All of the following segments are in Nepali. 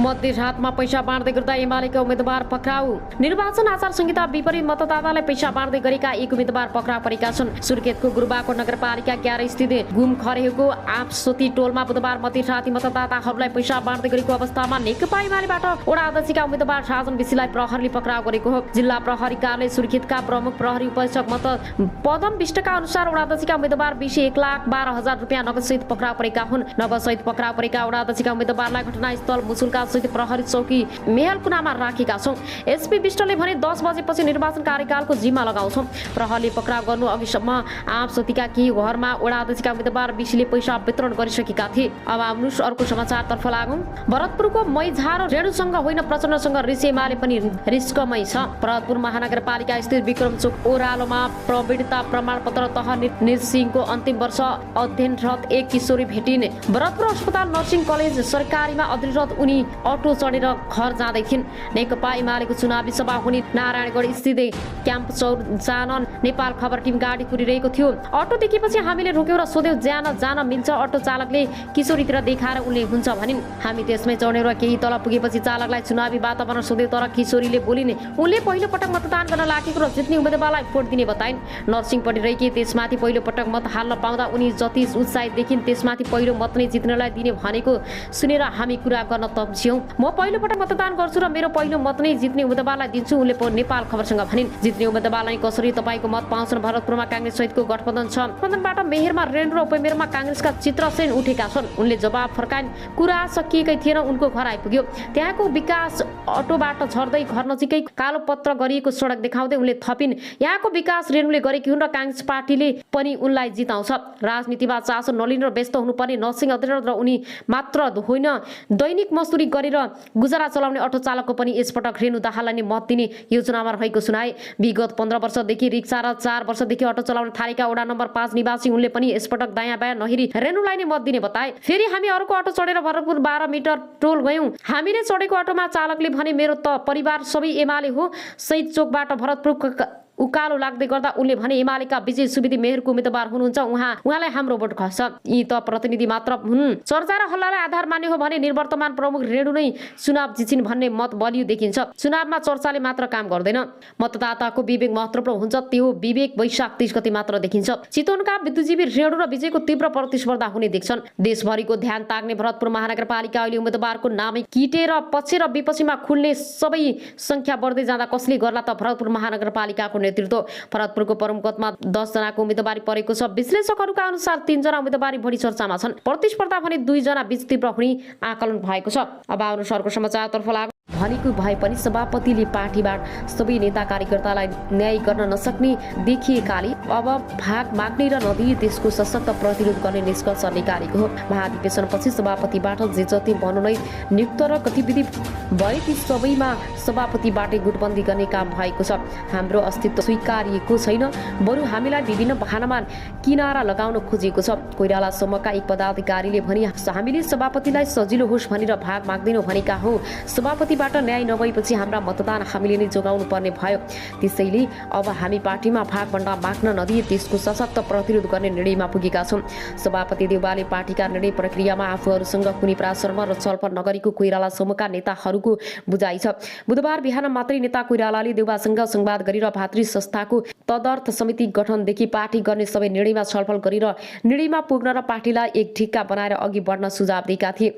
मध्यरातमा पैसा बाँड्दै गर्दा एमालेका उम्मेदवार पक्राउ। निर्वाचन आचार संहिता विपरीत मतदातालाई पैसा बाँड्दै गरेका एक उम्मेदवार पक्राउ परेका छन्। सुर्खेतको गुरुबाको नगरपालिका 11 स्थित घुम खरेको आपसोती टोलमा बुधबार मध्यराती मतदाताहरूलाई पैसा बाँड्दै गरेको अवस्थामा नेकपा एमालेबाट वडा अध्यक्षका उम्मेदवार राजन विशीलाई प्रहरीले पक्राउ गरेको हो। जिल्ला प्रहरी कार्यालय सुर्खेतका प्रमुख प्रहरी उपरीक्षक मत पदम विष्टका अनुसार वडा अध्यक्षका उम्मेदवार विशी 1,12,000 रुपियाँ नगदसहित पक्राउ परेका हुन्। नगदसहित पक्राउ परेका वडा अध्यक्षका उम्मेदवारलाई घटनास्थल मुसुल्का सहित प्रहरी चौकी मेहलकुनामा राखेका छौं। एसपी विष्टले भने 10 बजेपछि निर्वाचन कार्यकालको जिम्मा लगाउँछौं। प्रहरीले पक्राउ गर्नु अघिसम्म आपसोतीका केही घरमा वडा अध्यक्षका उम्मेदवार विशीले पैसा वितरण गरिसकेका थिए। अब आउनुस् अर्को समाचारतर्फ लागौं। भरतपुरको मैझार रेणुसँग होइन प्रचण्डसँग रिस एमाले पनि रिस्कमै छ। भरतपुर महानगरपालिका स्थित विक्रमचोक ओह्रालोमा प्रवीणता प्रमाणपत्र तह नर्सिङको अन्तिम वर्ष अध्ययनरत एक किशोरी भेटिन्। भरतपुर अस्पताल नर्सिङ कलेज सरकारीमा अध्ययनरत उनी अटो चढेर घर जाँदै थिइन्। नेकपा एमालेको चुनावी सभा हुने नारायणगढ स्थित क्याम्प चौर जान नेपाल खबर टिम गाडी कुरिरहेको थियो। अटो देखेपछि हामीले रोक्यौं र सोध्यौं जान मिल्छ। अटो चालकले किशोरीतिर देखाएर उनले हुन्छ भनिन्। हामी त्यसमै चढ्यौं र केही तल पुगेपछि चालकलाई चुनावी वातावरण सोध्यौं, तर किशोरीले बोलिन्। उनले पहिलो पटक मतदान गर्न लागेको र जित्ने उम्मेदवारलाई भोट दिने बताइन्। नर्सिङ पढिरहेकी त्यसमाथि पहिलो पटक मत हाल्न पाउँदा उनी जति उत्साहित देखिन् त्यसमाथि पहिलो मत नै जित्नलाई दिने भनेको सुनेर हामी कुरा गर्न तम्स्यौं। म पहिलो पटक मतदान गर्छु र मेरो पहिलो मत नै जित्ने उम्मेदवारलाई दिन्छु, उनले नेपाल खबरसँग भनिन्। जित्ने उम्मेदवारलाई कसरी तपाईको मत पाउँछन्? भरतपुरमा कांग्रेस सहितको गठबन्धन छ। गठबन्धनबाट मेयरमा रेणु र उपमेयरमा कांग्रेसका चित्रसेन उठेका छन्। उनले जवाब फर्काइन्। कुरा सकिएकै थिएन। उनको घर आइपुग्यो। त्यहाँको विकास अटोबाट झर्दै घर नजिकै कालो पत्र गरिएको सडक देखाउँदै उनले थपिन्, यहाँको विकास रेणुले गरेकी हुन् र कांग्रेस पार्टीले पनि उनलाई जिताउँछ। राजनीतिमा चासो नलिन र व्यस्त हुनुपर्ने नर्सिङ अध्ययनरत र उनी मात्र होइन दैनिक मजदुरी गरेर गुजारा चलाउने अटो चालकको पनि यसपटक रेणु दाहाललाई नै मत दिने योजनामा रहेको सुनाए। विगत 15 वर्षदेखि रिक्सा र 4 वर्षदेखि अटो चलाउन थालेका वडा नम्बर 5 निवासी उनले पनि यसपटक दायाँ बायाँ नहेरी रेणुलाई नै मत दिने बताए। फेरि हामी अर्को अटो चढेर भरतपुर 12 मिटर टोल गयौं। हामीले चढेको अटोमा चालकले भने मेरो त परिवार सबै एमाले हो। शहीद चोकबाट भरतपुर उकालो लाग्दै गर्दा उनले भने एमालेका विजय सुवेदी मेयरको उम्मेदवार हुनुहुन्छ, उहाँलाई हाम्रो भोट खस्छ। यी त प्रतिनिधि मात्र हुन्। चर्चा र हल्लालाई आधार मान्ने हो भने निवर्तमान प्रमुख रेणु नै चुनाव जित्छिन् भन्ने मत बलियो देखिन्छ। चुनावमा चर्चाले मात्र काम गर्दैन। मतदाताको विवेक महत्त्वपूर्ण हुन्छ। त्यो विवेक वैशाख 30 गते मात्र देखिन्छ। चितवनका विद्युजीवी रेणु र विजयको तीव्र प्रतिस्पर्धा हुने देख्छन्। देशभरिको ध्यान ताग्ने भरतपुर महानगरपालिका अहिले उम्मेदवारको नामै किटेर पक्ष र विपक्षीमा खुल्ने सबै संख्या बढ्दै जाँदा कसले गर्ला त? भरतपुर महानगरपालिकाको नेतृत्व। भरतपुरको प्रमुखमा 10 जनाको उम्मेदवारी परेको छ। विश्लेषकहरूका अनुसार 3 जना उम्मेदवारी बढी चर्चामा छन्। प्रतिस्पर्धा भने 2 जना बीच तीव्र हुने आकलन भएको छ। अब आउनु सरको समाचारतर्फ लाग्नु। भनेको भए पनि सभापतिले पार्टीबाट सबै नेता कार्यकर्तालाई न्याय गर्न नसक्ने देखिएकाले अब भाग माग्ने र नदिए त्यसको सशक्त प्रतिरोध गर्ने निष्कर्ष निकालेको हो। महाधिवेशनपछि सभापतिबाट जे जति मनोनयन नियुक्त र गतिविधि भए ती सबैमा सभापतिबाटै गुटबन्दी गर्ने काम भएको छ। हाम्रो अस्तित्व स्वीकारिएको छैन, बरु हामीलाई विभिन्न बहानामा किनारा लगाउन खोजिएको छ। कोइराला समूहका एक पदाधिकारीले भने हामीले सभापतिलाई सजिलो होस् भनेर भाग माग्दैनौँ भनेका हो। सभापतिबाट न्याय नभएपछि हाम्रा मतदान हामीले नै जोगाउनु पर्ने भयो। त्यसैले अब हामी पार्टीमा भागभन्डा माग्न नदिए त्यसको सशक्त प्रतिरोध गर्ने निर्णयमा पुगेका छौँ। सभापति देउवाले पार्टीका निर्णय प्रक्रियामा आफूहरूसँग कुनै परामर्श र छलफल नगरेको कोइराला समूहका नेताहरूको बुझाइ छ। बुधबार बिहान मात्रै नेता कोइरालाले देउवासँग संवाद गरेर भातृ संस्थाको तदर्थ समिति गठनदेखि पार्टी गर्ने सबै निर्णयमा छलफल गरेर निर्णयमा पुग्न र पार्टीलाई एक ढिक्का बनाएर अघि बढ्न सुझाव दिएका थिए।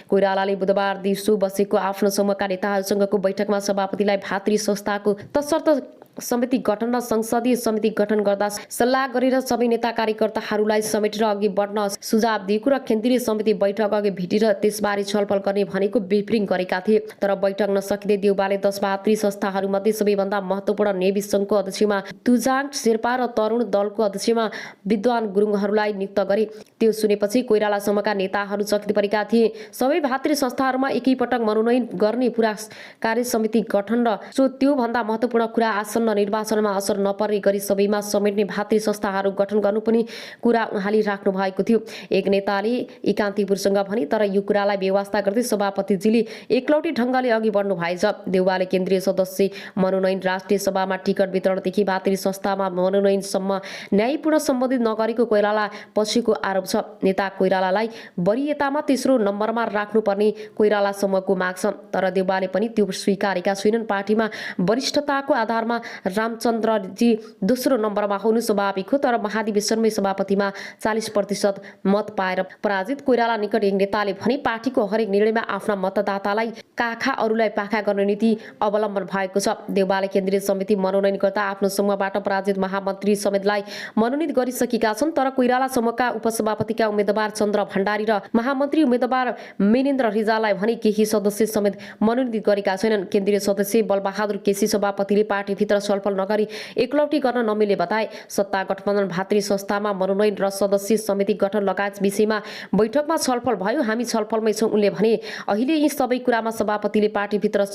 कोइरालाले बुधबार दिउँसो बसेको आफ्नो समूहका नेताहरूसँगको बैठकमा सभापतिलाई भातृ संस्थाको तसर्थ समिति गठन र संसदीय समिति गठन गर्दा सल्लाह गरेर सबै नेता कार्यकर्ताहरूलाई समेटेर अघि बढ्न सुझाव दिएको र केन्द्रीय समिति बैठक अघि भेटेर त्यसबारे छलफल गर्ने भनेको ब्रिफिङ गरेका थिए। तर बैठक नसकिँदै देउवाले 10 भातृ संस्थाहरूमध्ये सबैभन्दा महत्त्वपूर्ण नेभी सङ्घको अध्यक्षमा तुजाङ शेर्पा र तरुण दलको अध्यक्षमा विद्वान गुरुङहरूलाई नियुक्त गरे। त्यो सुनेपछि कोइराला समूहका नेताहरू चकित परेका थिए। सबै भातृ संस्थाहरूमा एकैपटक मनोनयन गर्ने पुरा कार्य समिति गठन र त्यो भन्दा महत्त्वपूर्ण कुरा आसन आसन्न निर्वाचनमा असर नपर्ने गरी सबैमा समेट्ने भातृ संस्थाहरू गठन गर्नु पनि कुरा उहाँले राख्नु भएको थियो। एक नेताले एकान्तिपुरसँग भने, तर यो कुरालाई व्यवस्था गर्दै सभापतिजीले एकलौटी ढङ्गले अघि बढ्नु भएछ। देउवाले केन्द्रीय सदस्य मनोनयन, राष्ट्रिय सभामा टिकट वितरणदेखि भातृ संस्थामा मनोनयनसम्म न्यायपूर्ण सम्बोधित नगरेको कोइराला पछिको आरोप छ। नेता कोइरालालाई वरियतामा तेस्रो नम्बरमा राख्नुपर्ने कोइराला समूहको माग छ, तर देउवाले पनि त्यो स्वीकारेका छैनन्। पार्टीमा वरिष्ठताको आधारमा रामचन्द्रजी दोस्रो नम्बरमा हुनु स्वाभाविक हो, तर महाधिवेशनमै सभापतिमा 40% मत पाएर पराजित कोइराला निकट एक नेताले भने, पार्टीको हरेक निर्णयमा आफ्ना मतदातालाई काखा अरूलाई पाखा गर्ने नीति अवलम्बन भएको छ। देउवाले केन्द्रीय समिति मनोनयन गर्दा आफ्नो समूहबाट पराजित महामन्त्री समेतलाई मनोनित गरिसकेका छन्, तर कोइराला समूहका उपसभापतिका उम्मेद्वार चन्द्र भण्डारी र महामन्त्री उम्मेद्वार मेनेन्द्र रिजाललाई भने केही सदस्य समेत मनोनित गरेका छैनन्। केन्द्रीय सदस्य बलबहादुर केसी सभापतिले पार्टीभित्र छलफल नगरी एकलौटी गर्न नमिल्ने बताए। सत्ता गठबन्धन, भातृ संस्थामा मनोनयन र सदस्य समिति गठन लगायत विषयमा बैठकमा छलफल भयो। हामी छलफलमै छौँ उनले भने। अहिले यी सबै कुरामा सभापतिले पार्टीभित्र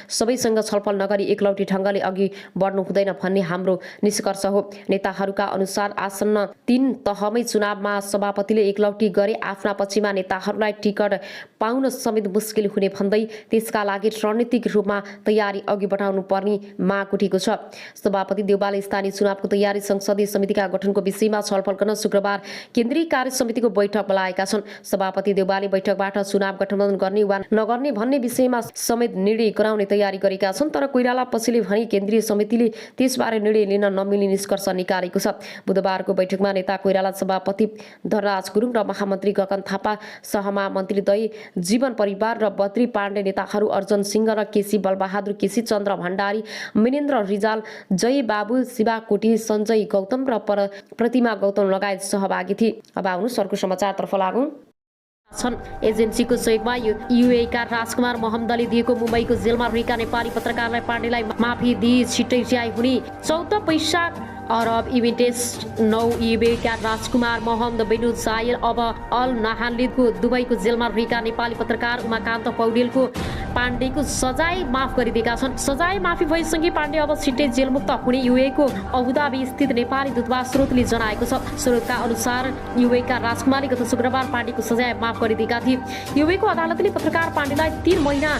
सबैसँग छलफल नगरी एकलौटी ढङ्गले अघि बढ्नु हुँदैन भन्ने हाम्रो निष्कर्ष हो। नेताहरूका अनुसार आसन्न 3 तहमै चुनावमा सभापतिले एकलौटी गरे आफ्ना पक्षमा नेताहरूलाई टिकट पाउन समेत मुस्किल हुने भन्दै त्यसका लागि रणनीतिक रूपमा तयारी अघि बढाउनु पर्ने माग उठेको छ। सभापति देउवाले स्थानीय चुनावको तयारी संसदीय समितिका गठनको विषयमा छलफल गर्न शुक्रबार केन्द्रीय कार्य समितिको बैठक बोलाएका छन्। सभापति देउवाले बैठकबाट चुनाव गठबन्धन गर्ने वा नगर्ने भन्ने विषयमा समेत निर्णय गराउने तयारी गरेका छन्, तर कोइराला पछिले भने केन्द्रीय समितिले त्यसबारे निर्णय लिन नमिल्ने निष्कर्ष निकालेको छ। बुधबारको बैठकमा नेता कोइराला, सभापति धनराज गुरुङ र महामन्त्री गगन थापा, सहमहामन्त्री दय जीवन परिवार र बद्री पाण्डे, नेताहरू अर्जुन सिंह र केसी बलबहादुर केसी, चन्द्र भण्डारी, मेनेन्द्र रिजाल, जय बाबु, शिवा कोटी, सञ्जय गौतम र प्रतिमा गौतम लगायत सहभागी थिए। अब आउनुहोस् अर्को समाचारतर्फ लागौँ। एजेन्सीको सहयोगमा युएका राजकुमार मोहम्मदले दिएको मुम्बईको जेलमा रहेका नेपाली पत्रकारलाई पाण्डेलाई माफी दिई छिट्टै रिहाई हुने। 14 वैशाख अरब इमिरेट्स 9 युएका राजकुमार मोहम्मद बिनु जायल अब अल नाहानलेको दुबईको जेलमा रहेका नेपाली पत्रकार उमाकान्त पौडेलको पाण्डेको सजाय माफ गरिदिएका छन्। सजाय माफी भएसँगै पाण्डे अब छिट्टै जेलमुक्त हुने युएको अबुधाबी स्थित नेपाली दूतावास स्रोतले जनाएको छ। स्रोतका अनुसार युएका राजकुमारले गत शुक्रबार पाण्डेको सजाय माफ गरिदिएका थिए। युएको अदालतले पत्रकार पाण्डेलाई 3 महिना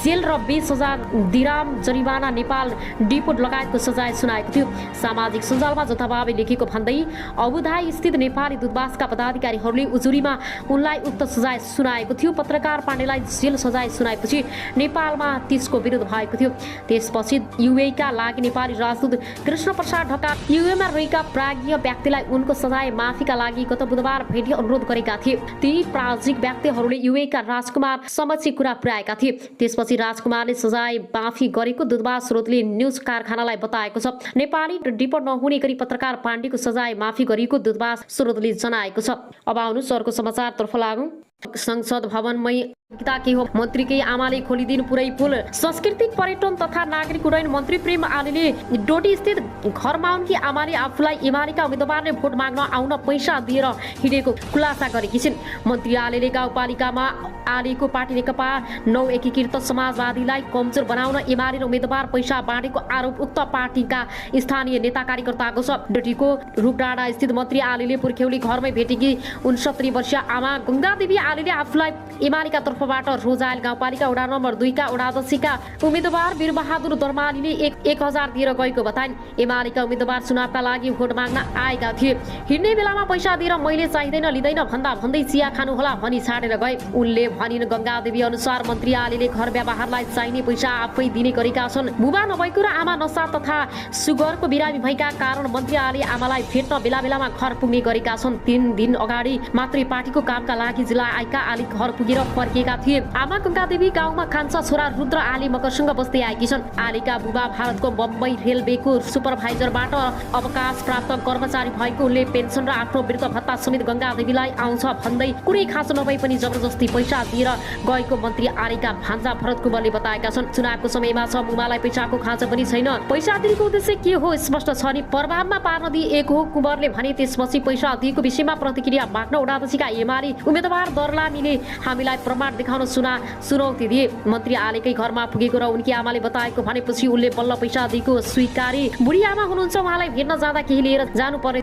जेल र 20,000 दिराम जरिवाना नेपाल डिपोर्ट लगायतको सजाय सुनाएको थियो। सामाजिक सञ्जालमा जथाभावी लेखेको भन्दै अबुधाबी स्थित नेपाली दूतावासका पदाधिकारीहरूले उजुरीमा उनलाई उक्त सजाय सुनाएको थियो। पत्रकार पाण्डेलाई जेल सजाय सुनाएपछि नेपालमा त्यसको विरोध भएको थियो। त्यसपछि युएका लागि नेपाली राजदूत कृष्ण प्रसाद ढकाल युएमा रहेका प्राज्ञ व्यक्तिलाई उनको सजाय माफीका लागि गत बुधबार भेटी अनुरोध गरेका थिए। ती प्राज्ञिक व्यक्तिहरूले युएका राजकुमार समक्ष कुरा पुर्याएका थिए। त्यसपछि राजकुमारले सजाय माफी गरेको दूतावास स्रोतले न्युज कारखानालाई बताएको छ। नेपाली डिपोर्ट नहुने गरी पत्रकार पाण्डेको सजाय माफी गरिएको दूतावास स्रोतले जनाएको छ। अब आउनुहोस् अर्को समाचारतर्फ लागौँ। संसद भवनमै के हो मन्त्रीकै आमाले खोलिदिनु पुरै पुल। सांस्कृतिक पर्यटन तथा नागरिक उड्डयन मन्त्री प्रेम आलेले डोटी स्थित घरमा उनकी आमाले आफूलाई एमालेका उम्मेदवारले भोट माग्न आउन पैसा दिएर हिँडेको खुलासा गरेकी छिन्। मन्त्री आलेले गाउँपालिकामा आलेको पार्टी नेकपा 9 एकीकृत समाजवादीलाई कमजोर बनाउन एमाले र उम्मेदवार पैसा बाँडेको आरोप उक्त पार्टीका स्थानीय नेता कार्यकर्ताको छ। डोटीको रुखडाँडा स्थित मन्त्री आलेले पुर्ख्यौली घरमै भेटेकी 69 वर्षीय आमा गङ्गादेवी आलेले आफूलाई एमालेका तर्फबाट रोजाइल गाउँपालिका वडा नम्बर 2 का वडाध्यक्षका उम्मेदवार वीरबहादुर दर्मालीले 1,000 दिएर गएको बताइन्। एमालेका उम्मेदवार चुनावका लागि भोट माग्न आएका थिए। हिँड्ने बेलामा पैसा दिएर मैले चाहिँदैन लिँदैन भन्दा भन्दै चिया खानु होला भनी छाडेर गए। उनले भनिन् गङ्गादेवी अनुसार मन्त्री आलेले घर व्यवहारलाई चाहिने पैसा आफै दिने गरेका छन्। बुबा नभएको र आमा नसा तथा सुगरको बिरामी भएका कारण मन्त्री आले आमालाई भेट्न बेला बेलामा घर पुग्ने गरेका छन्। 3 दिन अगाडि मात्रै पार्टीको कामका लागि जिल्ला आएका आले घर पुगेर फर्किएका थिए। आमा गङ्गादेवी गाउँमा कान्छा छोरा रुद्र आले मकरसँग बस्दै आएकी छन्। आलेका बुबा भारतको बम्बई रेलवेको सुपरभाइजरबाट अवकाश प्राप्त कर्मचारी भएको उनले पेन्सन र आफ्नो वृद्ध भत्ता समेत गङ्गादेवीलाई आउँछ भन्दै कुनै खाँचो नभई पनि जबरजस्ती पैसा दिएर गएको मन्त्री आलेका भान्जा भरत कुँवरले बताएका छन्। चुनावको समयमा छ मुमालाई पैसाको खाँचो पनि छैन। पैसा दिएको उद्देश्य के हो स्पष्ट छ नि प्रभावमा पार्न दिएको हो कुँवरले भने। त्यसपछि पैसा दिएको विषयमा प्रतिक्रिया माग्न वडाध्यक्षका एमाले उम्मेदवार दर्लामीले हामीलाई प्रमाण देखाउन चुनौती दिए। मन्त्री आलेकै घरमा पुगेको र उनकी आमाले बताएको भनेपछि उनले बल्ल पैसा दिएको स्वीकारे। बुढी आमा हुनुहुन्छ, उहाँलाई भेट्न जाँदा केही लिएर जानु पर्ने।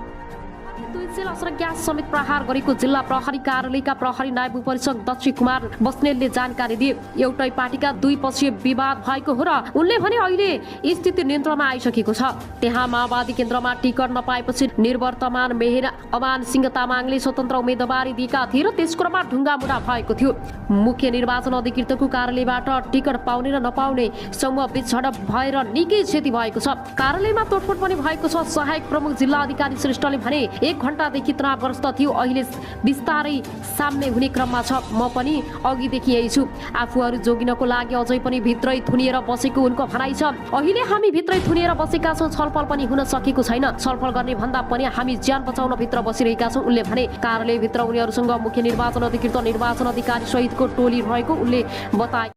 दुईसेल असर ग्यास समेत प्रहार गरेको जिल्ला प्रहरी कार्यालयका प्रहरी नायब उपरीक्षक दक्ष कुमार बस्नेलले जानकारी दिए। एउटै पार्टीका दुई पक्षीय विवाद भएको हो र उनले भने अहिले स्थिति नियन्त्रणमा आइसकेको छ। त्यहाँ माओवादी केन्द्रमा टिकट नपाएपछि निर्वर्तमान मेयर अमान सिंह तामाङले स्वतन्त्र उम्मेदवारी दिएका थिए र त्यस क्रममा ढुङ्गामुढा भएको थियो। मुख्य निर्वाचन अधिकृतको कार्यालयबाट टिकट पाउने र नपाउने समूह बीच झडप भएर निकै क्षति भएको छ। कार्यालयमा तोडफोड पनि भएको छ। सहायक प्रमुख जिल्ला अधिकारी श्रेष्ठले भने 1 घण्टादेखि तनावग्रस्त थियो, अहिले बिस्तारै साम्य हुने क्रममा छ। म पनि अघिदेखि यही छु। आफूहरू जोगिनको लागि अझै पनि भित्रै थुनिएर बसेको उनको भनाइ छ। अहिले हामी भित्रै थुनिएर बसेका छौँ, छलफल पनि हुन सकेको छैन। छलफल गर्ने भन्दा पनि हामी ज्यान बचाउन भित्र बसिरहेका छौँ उनले भने। कार्यालयभित्र उनीहरूसँग मुख्य निर्वाचन अधिकृत, निर्वाचन अधिकारी सहितको टोली रहेको उनले बताए।